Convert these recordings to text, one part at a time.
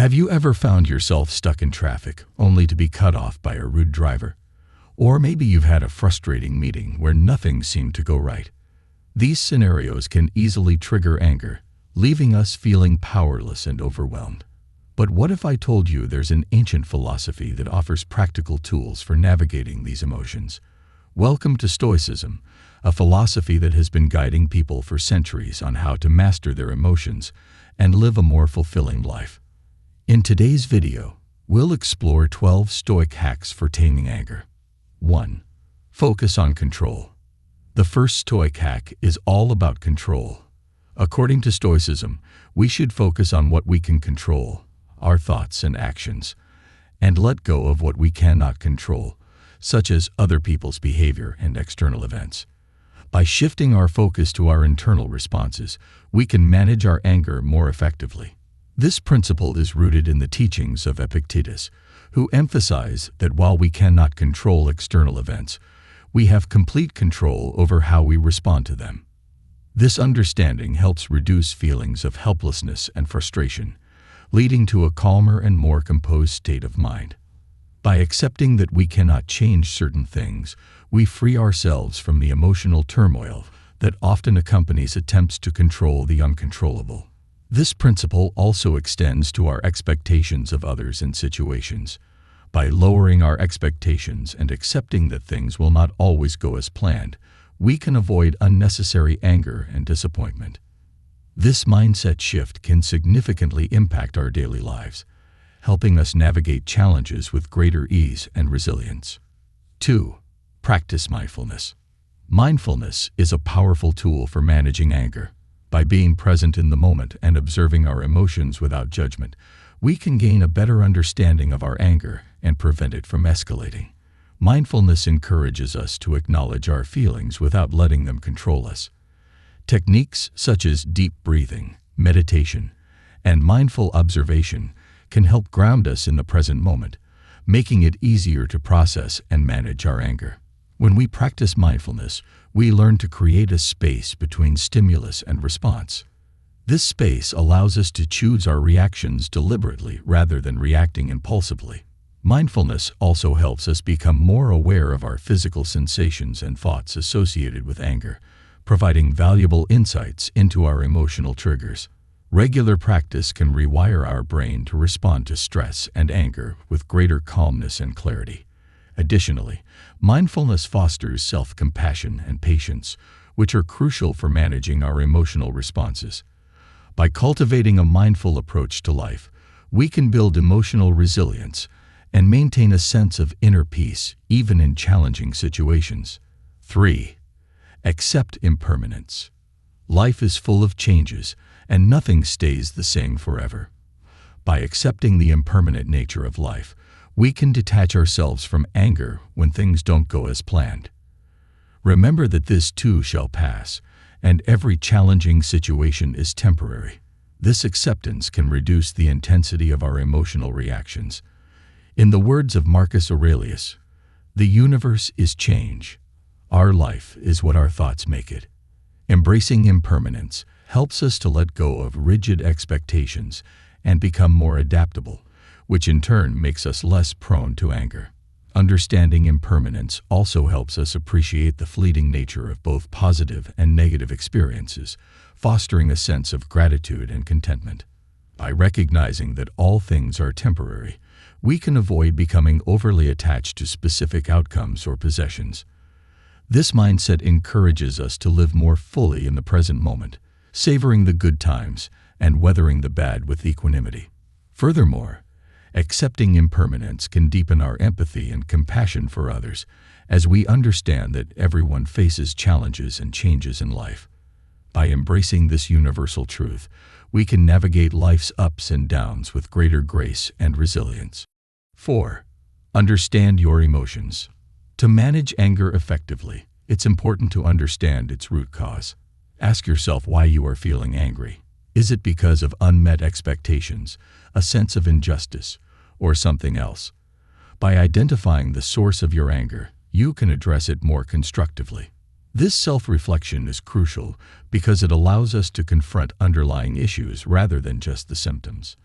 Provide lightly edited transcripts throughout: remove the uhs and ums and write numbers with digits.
Have you ever found yourself stuck in traffic only to be cut off by a rude driver? Or maybe you've had a frustrating meeting where nothing seemed to go right. These scenarios can easily trigger anger, leaving us feeling powerless and overwhelmed. But what if I told you there's an ancient philosophy that offers practical tools for navigating these emotions? Welcome to Stoicism, a philosophy that has been guiding people for centuries on how to master their emotions and live a more fulfilling life. In today's video, we'll explore 12 Stoic hacks for taming anger. 1. Focus on control. The first Stoic hack is all about control. According to Stoicism, we should focus on what we can control, our thoughts and actions, and let go of what we cannot control, such as other people's behavior and external events. By shifting our focus to our internal responses, we can manage our anger more effectively. This principle is rooted in the teachings of Epictetus, who emphasize that while we cannot control external events, we have complete control over how we respond to them. This understanding helps reduce feelings of helplessness and frustration, leading to a calmer and more composed state of mind. By accepting that we cannot change certain things, we free ourselves from the emotional turmoil that often accompanies attempts to control the uncontrollable. This principle also extends to our expectations of others and situations. By lowering our expectations and accepting that things will not always go as planned, we can avoid unnecessary anger and disappointment. This mindset shift can significantly impact our daily lives, helping us navigate challenges with greater ease and resilience. 2. Practice mindfulness. Mindfulness is a powerful tool for managing anger. By being present in the moment and observing our emotions without judgment, we can gain a better understanding of our anger and prevent it from escalating. Mindfulness encourages us to acknowledge our feelings without letting them control us. Techniques such as deep breathing, meditation, and mindful observation can help ground us in the present moment, making it easier to process and manage our anger. When we practice mindfulness, we learn to create a space between stimulus and response. This space allows us to choose our reactions deliberately rather than reacting impulsively. Mindfulness also helps us become more aware of our physical sensations and thoughts associated with anger, providing valuable insights into our emotional triggers. Regular practice can rewire our brain to respond to stress and anger with greater calmness and clarity. Additionally, mindfulness fosters self-compassion and patience, which are crucial for managing our emotional responses. By cultivating a mindful approach to life, we can build emotional resilience and maintain a sense of inner peace even in challenging situations. 3. Accept impermanence. Life is full of changes, and nothing stays the same forever. By accepting the impermanent nature of life, we can detach ourselves from anger when things don't go as planned. Remember that this too shall pass, and every challenging situation is temporary. This acceptance can reduce the intensity of our emotional reactions. In the words of Marcus Aurelius, "The universe is change. Our life is what our thoughts make it." Embracing impermanence helps us to let go of rigid expectations and become more adaptable, which in turn makes us less prone to anger. Understanding impermanence also helps us appreciate the fleeting nature of both positive and negative experiences, fostering a sense of gratitude and contentment. By recognizing that all things are temporary, we can avoid becoming overly attached to specific outcomes or possessions. This mindset encourages us to live more fully in the present moment, savoring the good times and weathering the bad with equanimity. Furthermore, accepting impermanence can deepen our empathy and compassion for others, as we understand that everyone faces challenges and changes in life. By embracing this universal truth, we can navigate life's ups and downs with greater grace and resilience. 4. Understand your emotions. To manage anger effectively, it's important to understand its root cause. Ask yourself why you are feeling angry. Is it because of unmet expectations, a sense of injustice, or something else? By identifying the source of your anger, you can address it more constructively. This self-reflection is crucial because it allows us to confront underlying issues rather than just the symptoms.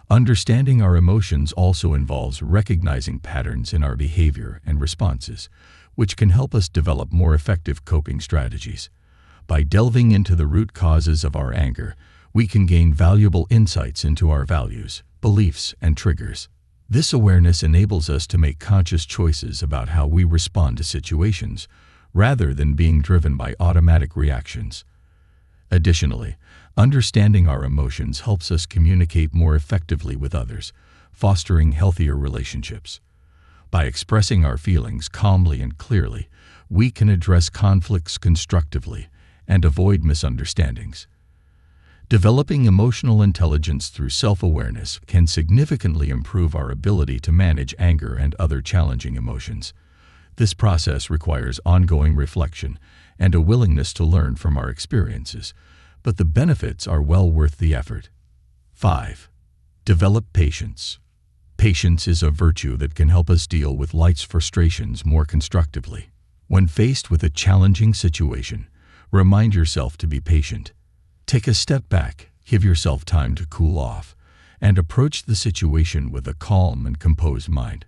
Understanding our emotions also involves recognizing patterns in our behavior and responses, which can help us develop more effective coping strategies. By delving into the root causes of our anger, we can gain valuable insights into our values, beliefs, and triggers. This awareness enables us to make conscious choices about how we respond to situations, rather than being driven by automatic reactions. Additionally, understanding our emotions helps us communicate more effectively with others, fostering healthier relationships. By expressing our feelings calmly and clearly, we can address conflicts constructively and avoid misunderstandings. Developing emotional intelligence through self-awareness can significantly improve our ability to manage anger and other challenging emotions. This process requires ongoing reflection and a willingness to learn from our experiences, but the benefits are well worth the effort. 5. Develop patience. Patience is a virtue that can help us deal with life's frustrations more constructively. When faced with a challenging situation, remind yourself to be patient. Take a step back, give yourself time to cool off, and approach the situation with a calm and composed mind.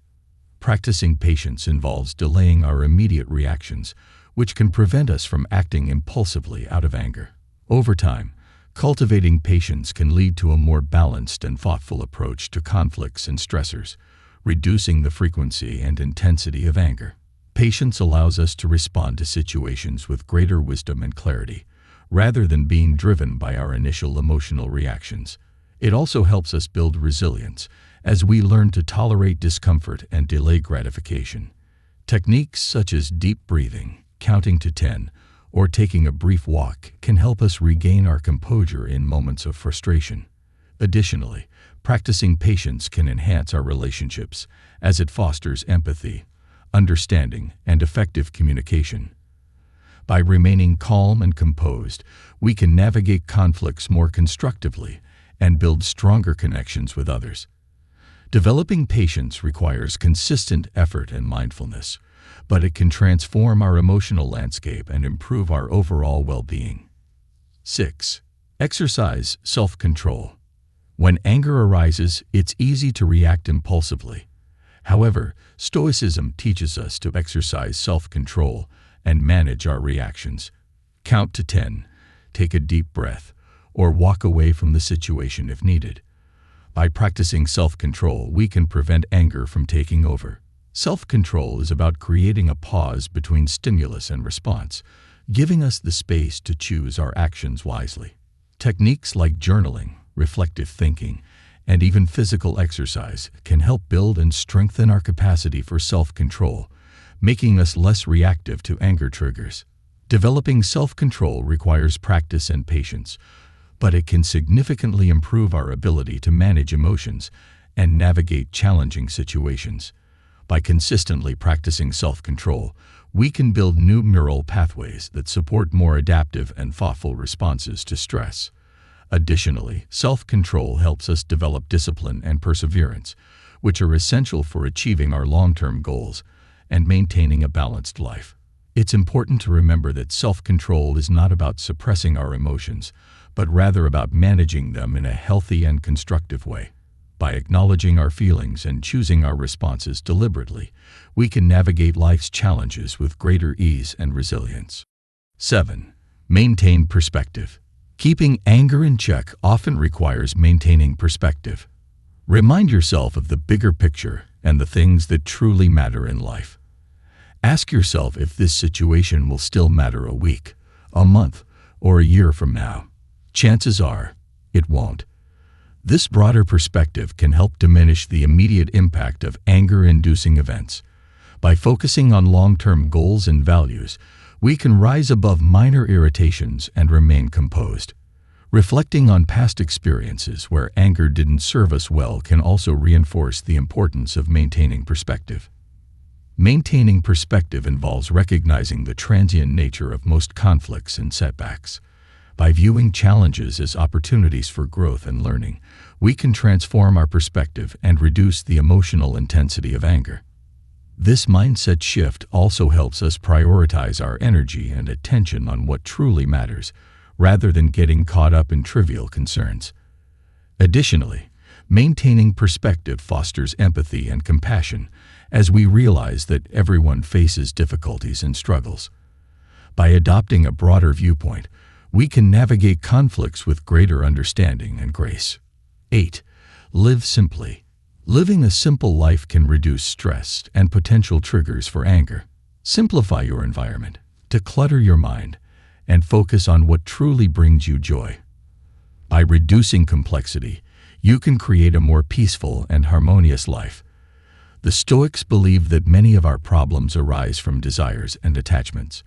Practicing patience involves delaying our immediate reactions, which can prevent us from acting impulsively out of anger. Over time, cultivating patience can lead to a more balanced and thoughtful approach to conflicts and stressors, reducing the frequency and intensity of anger. Patience allows us to respond to situations with greater wisdom and clarity, rather than being driven by our initial emotional reactions. It also helps us build resilience as we learn to tolerate discomfort and delay gratification. Techniques such as deep breathing, counting to 10, or taking a brief walk can help us regain our composure in moments of frustration. Additionally, practicing patience can enhance our relationships as it fosters empathy, understanding, and effective communication. By remaining calm and composed, we can navigate conflicts more constructively and build stronger connections with others. Developing patience requires consistent effort and mindfulness, but it can transform our emotional landscape and improve our overall well-being. 6. Exercise self-control. When anger arises, it's easy to react impulsively. However, Stoicism teaches us to exercise self-control and manage our reactions. Count to 10, take a deep breath, or walk away from the situation if needed. By practicing self-control, we can prevent anger from taking over. Self-control is about creating a pause between stimulus and response, giving us the space to choose our actions wisely. Techniques like journaling, reflective thinking, and even physical exercise can help build and strengthen our capacity for self-control, making us less reactive to anger triggers. Developing self-control requires practice and patience, but it can significantly improve our ability to manage emotions and navigate challenging situations. By consistently practicing self-control, we can build new neural pathways that support more adaptive and thoughtful responses to stress. Additionally, self-control helps us develop discipline and perseverance, which are essential for achieving our long-term goals and maintaining a balanced life. It's important to remember that self-control is not about suppressing our emotions, but rather about managing them in a healthy and constructive way. By acknowledging our feelings and choosing our responses deliberately, we can navigate life's challenges with greater ease and resilience. 7. Maintain perspective. Keeping anger in check often requires maintaining perspective. Remind yourself of the bigger picture and the things that truly matter in life. Ask yourself if this situation will still matter a week, a month, or a year from now. Chances are, it won't. This broader perspective can help diminish the immediate impact of anger-inducing events. By focusing on long-term goals and values, we can rise above minor irritations and remain composed. Reflecting on past experiences where anger didn't serve us well can also reinforce the importance of maintaining perspective. Maintaining perspective involves recognizing the transient nature of most conflicts and setbacks. By viewing challenges as opportunities for growth and learning, we can transform our perspective and reduce the emotional intensity of anger. This mindset shift also helps us prioritize our energy and attention on what truly matters, rather than getting caught up in trivial concerns. Additionally, Maintaining perspective fosters empathy and compassion as we realize that everyone faces difficulties and struggles. By adopting a broader viewpoint, we can navigate conflicts with greater understanding and grace. 8. Live simply. Living a simple life can reduce stress and potential triggers for anger. Simplify your environment, declutter your mind, and focus on what truly brings you joy. By reducing complexity, you can create a more peaceful and harmonious life. The Stoics believe that many of our problems arise from desires and attachments.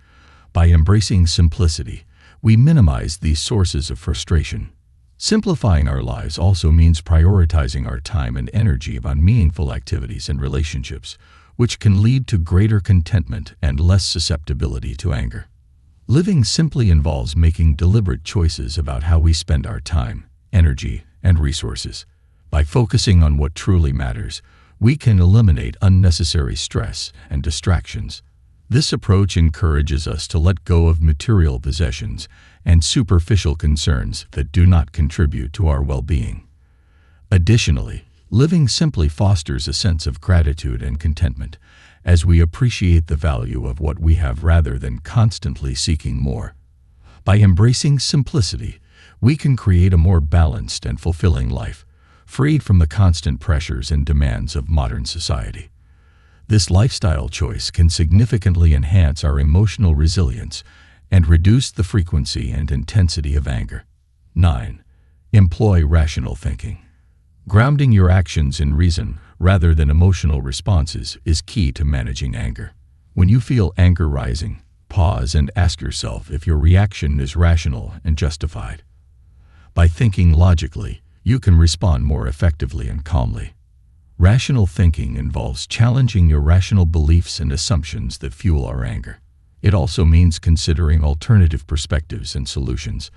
By embracing simplicity, we minimize these sources of frustration. Simplifying our lives also means prioritizing our time and energy on meaningful activities and relationships, which can lead to greater contentment and less susceptibility to anger. Living simply involves making deliberate choices about how we spend our time, energy, and resources. By focusing on what truly matters, we can eliminate unnecessary stress and distractions. This approach encourages us to let go of material possessions and superficial concerns that do not contribute to our well-being. Additionally, living simply fosters a sense of gratitude and contentment as we appreciate the value of what we have rather than constantly seeking more. By embracing simplicity, we can create a more balanced and fulfilling life, freed from the constant pressures and demands of modern society. This lifestyle choice can significantly enhance our emotional resilience and reduce the frequency and intensity of anger. 9. Employ rational thinking. Grounding your actions in reason rather than emotional responses is key to managing anger. When you feel anger rising, pause and ask yourself if your reaction is rational and justified. By thinking logically, you can respond more effectively and calmly. Rational thinking involves challenging irrational beliefs and assumptions that fuel our anger. It also means considering alternative perspectives and solutions.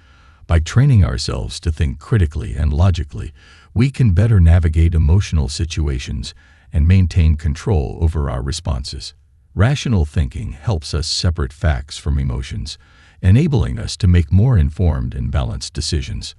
By training ourselves to think critically and logically, we can better navigate emotional situations and maintain control over our responses. Rational thinking helps us separate facts from emotions, enabling us to make more informed and balanced decisions.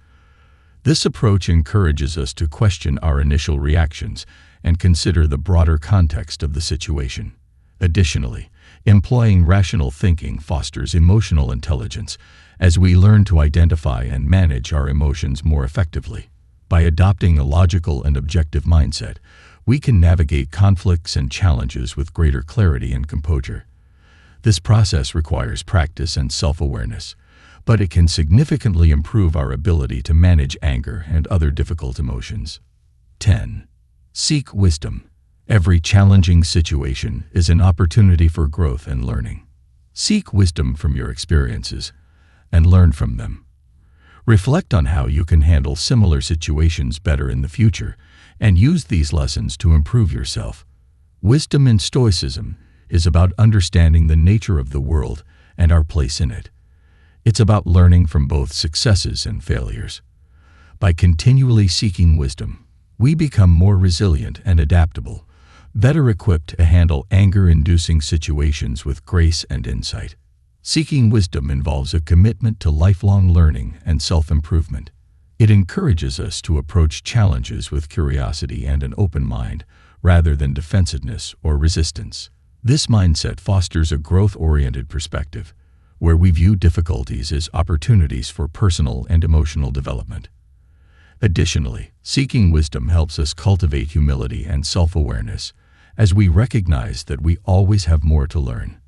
This approach encourages us to question our initial reactions and consider the broader context of the situation. Additionally, employing rational thinking fosters emotional intelligence as we learn to identify and manage our emotions more effectively. By adopting a logical and objective mindset, we can navigate conflicts and challenges with greater clarity and composure. This process requires practice and self-awareness, but it can significantly improve our ability to manage anger and other difficult emotions. 10. Seek wisdom. Every challenging situation is an opportunity for growth and learning. Seek wisdom from your experiences and learn from them. Reflect on how you can handle similar situations better in the future and use these lessons to improve yourself. Wisdom in Stoicism is about understanding the nature of the world and our place in it. It's about learning from both successes and failures. By continually seeking wisdom, we become more resilient and adaptable, better equipped to handle anger-inducing situations with grace and insight. Seeking wisdom involves a commitment to lifelong learning and self-improvement. It encourages us to approach challenges with curiosity and an open mind, rather than defensiveness or resistance. This mindset fosters a growth-oriented perspective, where we view difficulties as opportunities for personal and emotional development. Additionally, seeking wisdom helps us cultivate humility and self-awareness, as we recognize that we always have more to learn.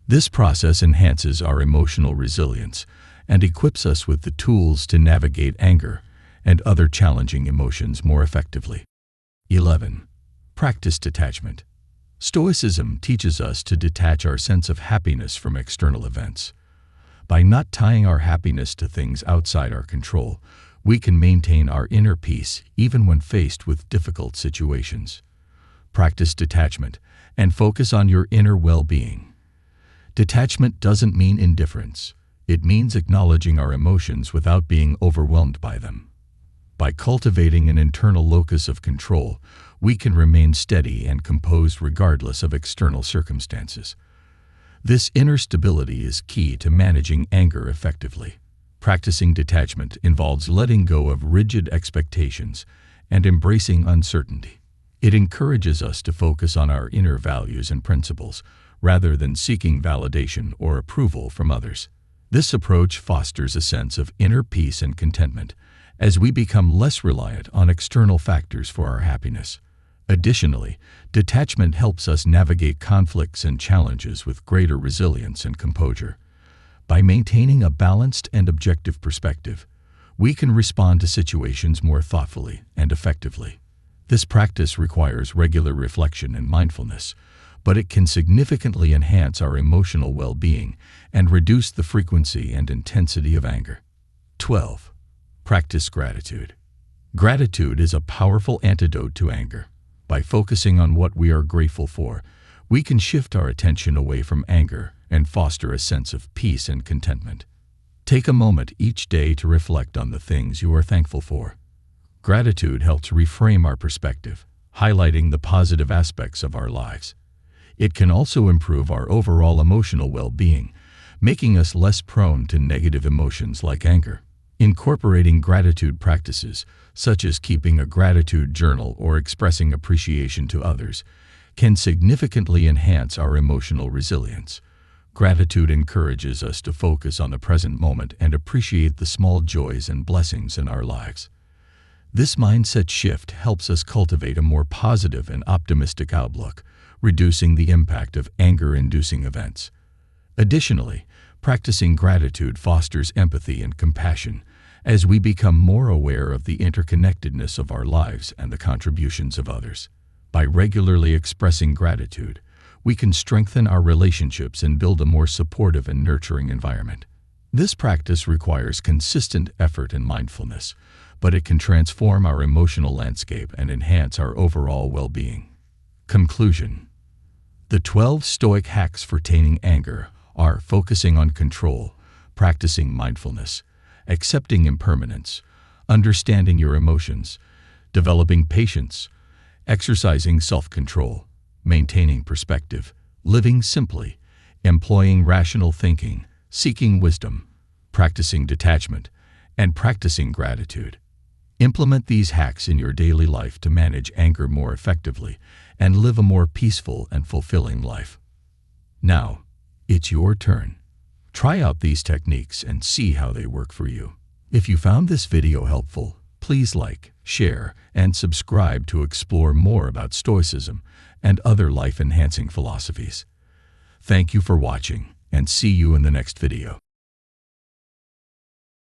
This process enhances our emotional resilience and equips us with the tools to navigate anger and other challenging emotions more effectively. 11. Practice detachment. Stoicism teaches us to detach our sense of happiness from external events. By not tying our happiness to things outside our control, we can maintain our inner peace even when faced with difficult situations. Practice detachment and focus on your inner well-being. Detachment doesn't mean indifference. It means acknowledging our emotions without being overwhelmed by them. By cultivating an internal locus of control, we can remain steady and composed regardless of external circumstances. This inner stability is key to managing anger effectively. Practicing detachment involves letting go of rigid expectations and embracing uncertainty. It encourages us to focus on our inner values and principles, rather than seeking validation or approval from others. This approach fosters a sense of inner peace and contentment, as we become less reliant on external factors for our happiness. Additionally, detachment helps us navigate conflicts and challenges with greater resilience and composure. By maintaining a balanced and objective perspective, we can respond to situations more thoughtfully and effectively. This practice requires regular reflection and mindfulness, but it can significantly enhance our emotional well-being and reduce the frequency and intensity of anger. 12. Practice gratitude. Gratitude is a powerful antidote to anger. By focusing on what we are grateful for, we can shift our attention away from anger and foster a sense of peace and contentment. Take a moment each day to reflect on the things you are thankful for. Gratitude helps reframe our perspective, highlighting the positive aspects of our lives. It can also improve our overall emotional well-being, making us less prone to negative emotions like anger. Incorporating gratitude practices, such as keeping a gratitude journal or expressing appreciation to others, can significantly enhance our emotional resilience. Gratitude encourages us to focus on the present moment and appreciate the small joys and blessings in our lives. This mindset shift helps us cultivate a more positive and optimistic outlook, reducing the impact of anger-inducing events. Additionally, practicing gratitude fosters empathy and compassion as we become more aware of the interconnectedness of our lives and the contributions of others. By regularly expressing gratitude, we can strengthen our relationships and build a more supportive and nurturing environment. This practice requires consistent effort and mindfulness, but it can transform our emotional landscape and enhance our overall well-being. Conclusion. The 12 Stoic hacks for taming anger are focusing on control, practicing mindfulness, accepting impermanence, understanding your emotions, developing patience, exercising self-control, maintaining perspective, living simply, employing rational thinking, seeking wisdom, practicing detachment, and practicing gratitude. Implement these hacks in your daily life to manage anger more effectively and live a more peaceful and fulfilling life. Now, it's your turn. Try out these techniques and see how they work for you. If you found this video helpful, please like, share, and subscribe to explore more about Stoicism and other life-enhancing philosophies. Thank you for watching, and see you in the next video.